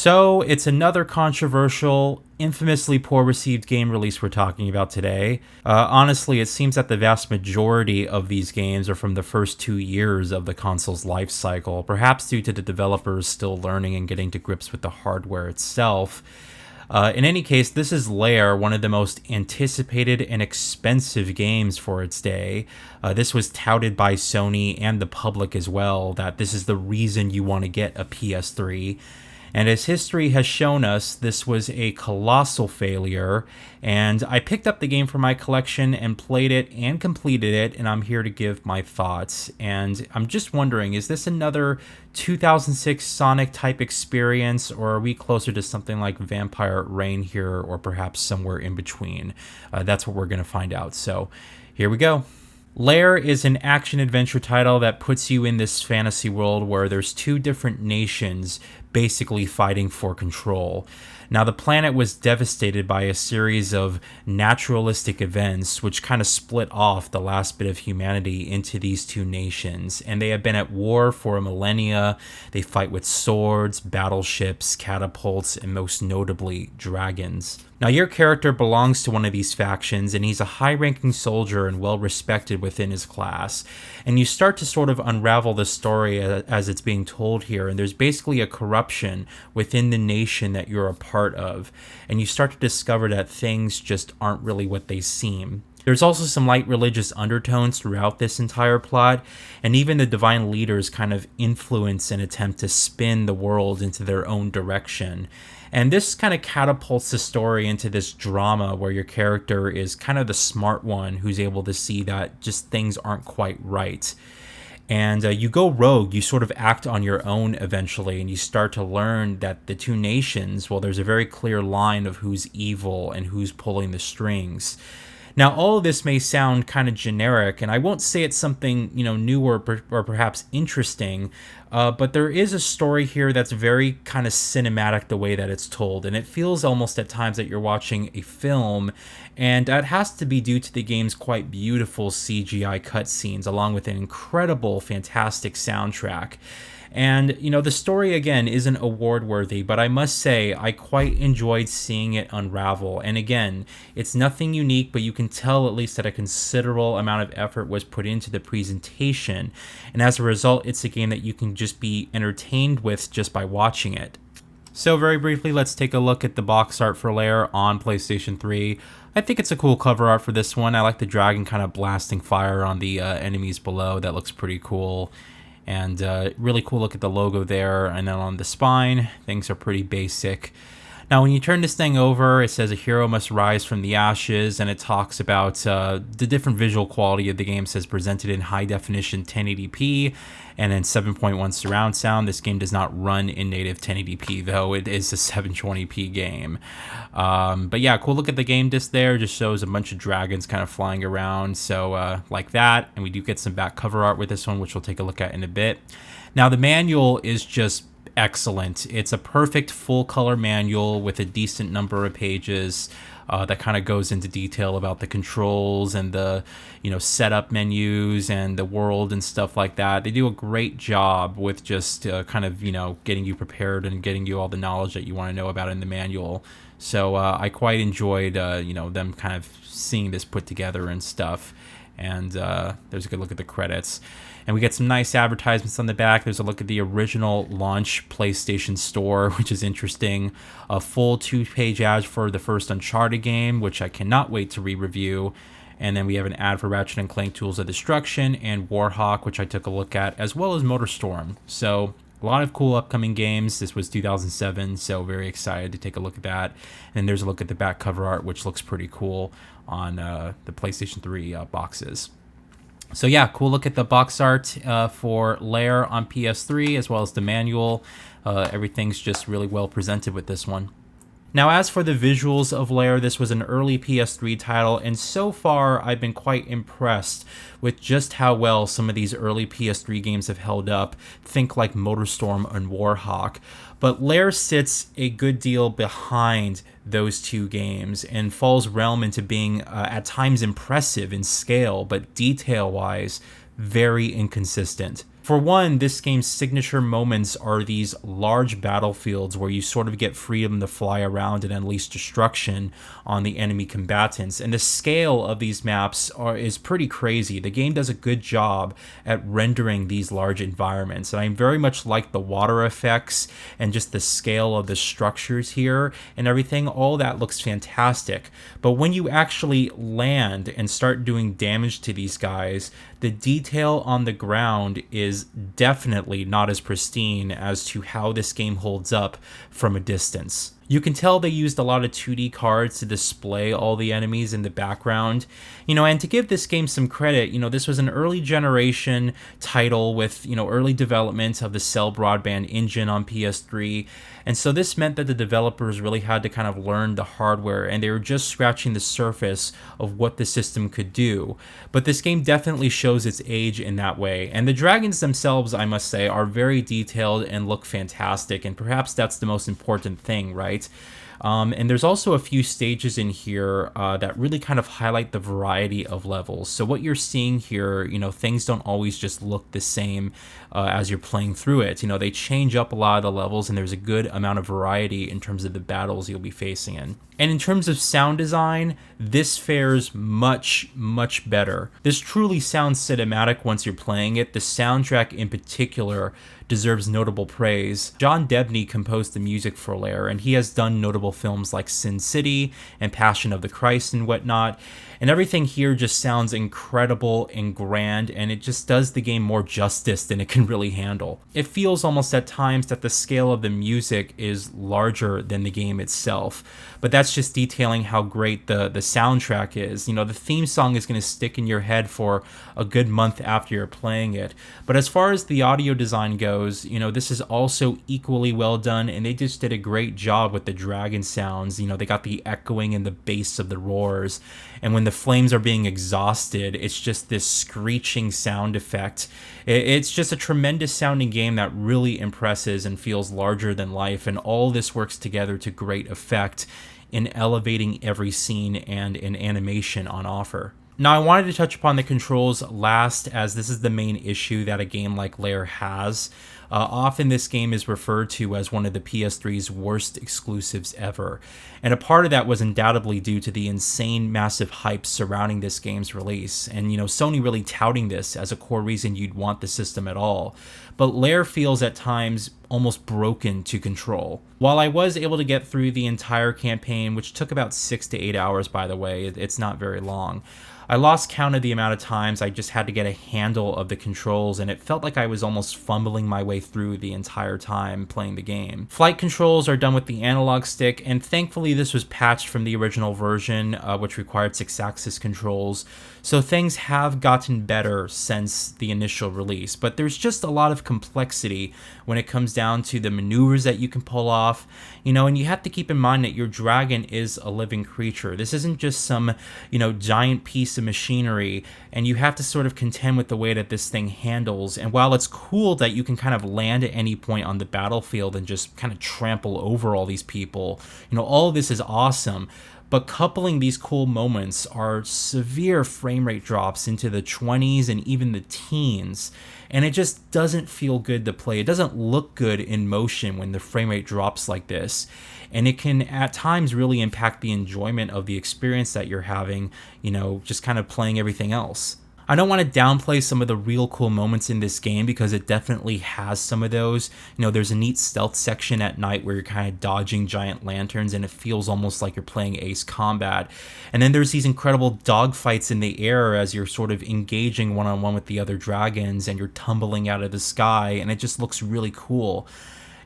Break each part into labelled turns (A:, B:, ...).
A: So, it's another controversial, infamously poor received game release we're talking about today. Honestly, it seems that the vast majority of these games are from the first 2 years of the console's life cycle, perhaps due to the developers still learning and getting to grips with the hardware itself. In any case, this is Lair, one of the most anticipated and expensive games for its day. This was touted by Sony and the public as well, that this is the reason you want to get a PS3. And as history has shown us, this was a colossal failure. And I picked up the game for my collection and played it and completed it, and I'm here to give my thoughts. And I'm just wondering, is this another 2006 Sonic type experience, or are we closer to something like Vampire Reign here, or perhaps somewhere in between? That's what we're going to find out. So here we go. Lair is an action-adventure title that puts you in this fantasy world where there's two different nations basically fighting for control. Now, the planet was devastated by a series of naturalistic events which kind of split off the last bit of humanity into these two nations, and they have been at war for a millennia. They fight with swords, battleships, catapults, and most notably, dragons. Now, your character belongs to one of these factions, and he's a high-ranking soldier and well-respected within his class. And you start to sort of unravel the story as it's being told here, and there's basically a corruption within the nation that you're a part of. And you start to discover that things just aren't really what they seem. There's also some light religious undertones throughout this entire plot, and even the divine leaders kind of influence and attempt to spin the world into their own direction. And this kind of catapults the story into this drama where your character is kind of the smart one who's able to see that just things aren't quite right. And you go rogue, you sort of act on your own eventually, and you start to learn that the two nations, well, there's a very clear line of who's evil and who's pulling the strings. Now, all of this may sound kind of generic, and I won't say it's something, new or perhaps interesting, but there is a story here that's very kind of cinematic the way that it's told, and it feels almost at times that you're watching a film, and that has to be due to the game's quite beautiful CGI cutscenes, along with an incredible, fantastic soundtrack. And, the story, again, isn't award-worthy, but I must say I quite enjoyed seeing it unravel. And again, it's nothing unique, but you can tell at least that a considerable amount of effort was put into the presentation. And as a result, it's a game that you can just be entertained with just by watching it. So very briefly, let's take a look at the box art for Lair on PlayStation 3. I think it's a cool cover art for this one. I like the dragon kind of blasting fire on the enemies below. That looks pretty cool. And really cool look at the logo there. And then on the spine, things are pretty basic. Now, when you turn this thing over, it says a hero must rise from the ashes, and it talks about the different visual quality of the game. It says presented in high definition 1080p and in 7.1 surround sound. This game does not run in native 1080p, though it is a 720p game. But yeah, cool look at the game disc there. Just shows a bunch of dragons kind of flying around, so like that. And we do get some back cover art with this one, which we'll take a look at in a bit. Now, the manual is just excellent. It's a perfect full color manual with a decent number of pages that kind of goes into detail about the controls and the setup menus and the world and stuff like that. They do a great job with just kind of getting you prepared and getting you all the knowledge that you want to know about in the manual. So I quite enjoyed them kind of seeing this put together and stuff. And there's a good look at the credits. And we get some nice advertisements on the back. There's a look at the original launch PlayStation Store, which is interesting. A full 2-page ad for the first Uncharted game, which I cannot wait to re-review. And then we have an ad for Ratchet & Clank Tools of Destruction and Warhawk, which I took a look at, as well as MotorStorm. So a lot of cool upcoming games. This was 2007, so very excited to take a look at that. And there's a look at the back cover art, which looks pretty cool on the PlayStation 3 boxes. So yeah, cool look at the box art for Lair on PS3, as well as the manual. Everything's just really well presented with this one. Now, as for the visuals of Lair, this was an early PS3 title, and so far I've been quite impressed with just how well some of these early PS3 games have held up. Think like MotorStorm and Warhawk. But Lair sits a good deal behind those two games and falls realm into being at times impressive in scale, but detail-wise, very inconsistent. For one, this game's signature moments are these large battlefields where you sort of get freedom to fly around and unleash destruction on the enemy combatants. And the scale of these maps is pretty crazy. The game does a good job at rendering these large environments. And I very much like the water effects and just the scale of the structures here and everything. All that looks fantastic. But when you actually land and start doing damage to these guys, the detail on the ground is definitely not as pristine as to how this game holds up from a distance. You can tell they used a lot of 2D cards to display all the enemies in the background. And to give this game some credit, this was an early generation title with, early development of the Cell Broadband engine on PS3. And so this meant that the developers really had to kind of learn the hardware, and they were just scratching the surface of what the system could do. But this game definitely shows its age in that way. And the dragons themselves, I must say, are very detailed and look fantastic, and perhaps that's the most important thing, right? And there's also a few stages in here that really kind of highlight the variety of levels. So what you're seeing here, things don't always just look the same as you're playing through it. They change up a lot of the levels, and there's a good amount of variety in terms of the battles you'll be facing in. And in terms of sound design, this fares much, much better. This truly sounds cinematic once you're playing it. The soundtrack in particular deserves notable praise. John Debney composed the music for Lair, and he has done notable films like Sin City and Passion of the Christ and whatnot. And everything here just sounds incredible and grand, and it just does the game more justice than it can really handle. It feels almost at times that the scale of the music is larger than the game itself, but that's just detailing how great the soundtrack is. The theme song is going to stick in your head for a good month after you're playing it. But as far as the audio design goes, this is also equally well done, and they just did a great job with the dragon sounds. They got the echoing and the bass of the roars, and when the flames are being exhausted, it's just this screeching sound effect. It's just a tremendous sounding game that really impresses and feels larger than life, and all this works together to great effect in elevating every scene and in animation on offer. Now, I wanted to touch upon the controls last, as this is the main issue that a game like Lair has. Often this game is referred to as one of the PS3's worst exclusives ever, and a part of that was undoubtedly due to the insane massive hype surrounding this game's release, and Sony really touting this as a core reason you'd want the system at all. But Lair feels at times almost broken to control. While I was able to get through the entire campaign, which took about 6 to 8 hours by the way, it's not very long, I lost count of the amount of times I just had to get a handle of the controls, and it felt like I was almost fumbling my way through the entire time playing the game. Flight controls are done with the analog stick, and thankfully this was patched from the original version, which required 6-axis controls, so things have gotten better since the initial release. But there's just a lot of complexity when it comes down to the maneuvers that you can pull off, and you have to keep in mind that your dragon is a living creature. This isn't just some, giant piece of machinery, and you have to sort of contend with the way that this thing handles. And while it's cool that you can kind of land at any point on the battlefield and just kind of trample over all these people, all of this is awesome. But coupling these cool moments are severe frame rate drops into the 20s and even the teens. And it just doesn't feel good to play. It doesn't look good in motion when the frame rate drops like this. And it can at times really impact the enjoyment of the experience that you're having, just kind of playing everything else. I don't want to downplay some of the real cool moments in this game, because it definitely has some of those. There's a neat stealth section at night where you're kind of dodging giant lanterns, and it feels almost like you're playing Ace Combat. And then there's these incredible dogfights in the air as you're sort of engaging one-on-one with the other dragons, and you're tumbling out of the sky, and it just looks really cool.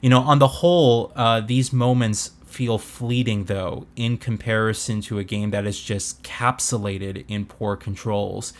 A: On the whole, these moments feel fleeting, though, in comparison to a game that is just capsulated in poor controls.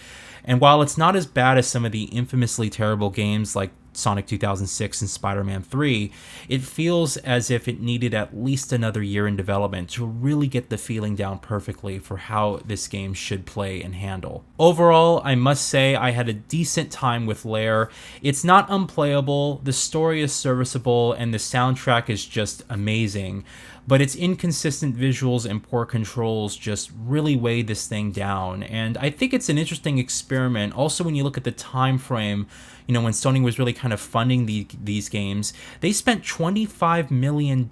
A: And while it's not as bad as some of the infamously terrible games like Sonic 2006 and Spider-Man 3, it feels as if it needed at least another year in development to really get the feeling down perfectly for how this game should play and handle. Overall, I must say I had a decent time with Lair. It's not unplayable, the story is serviceable, and the soundtrack is just amazing, but its inconsistent visuals and poor controls just really weigh this thing down. And I think it's an interesting experiment. Also, when you look at the time frame, when Sony was really kind of funding these games, they spent $25 million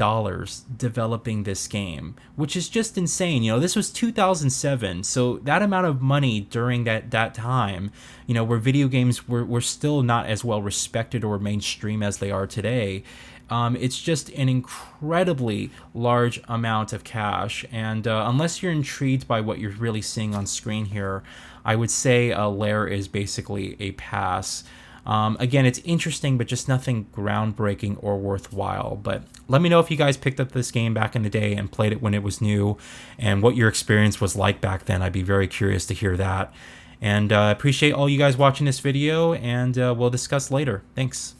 A: developing this game, which is just insane. This was 2007, so that amount of money during that time, where video games were still not as well respected or mainstream as they are today. It's just an incredibly large amount of cash, and unless you're intrigued by what you're really seeing on screen here, I would say Lair is basically a pass. Again, it's interesting, but just nothing groundbreaking or worthwhile. But let me know if you guys picked up this game back in the day and played it when it was new, and what your experience was like back then. I'd be very curious to hear that. And appreciate all you guys watching this video, and we'll discuss later. Thanks.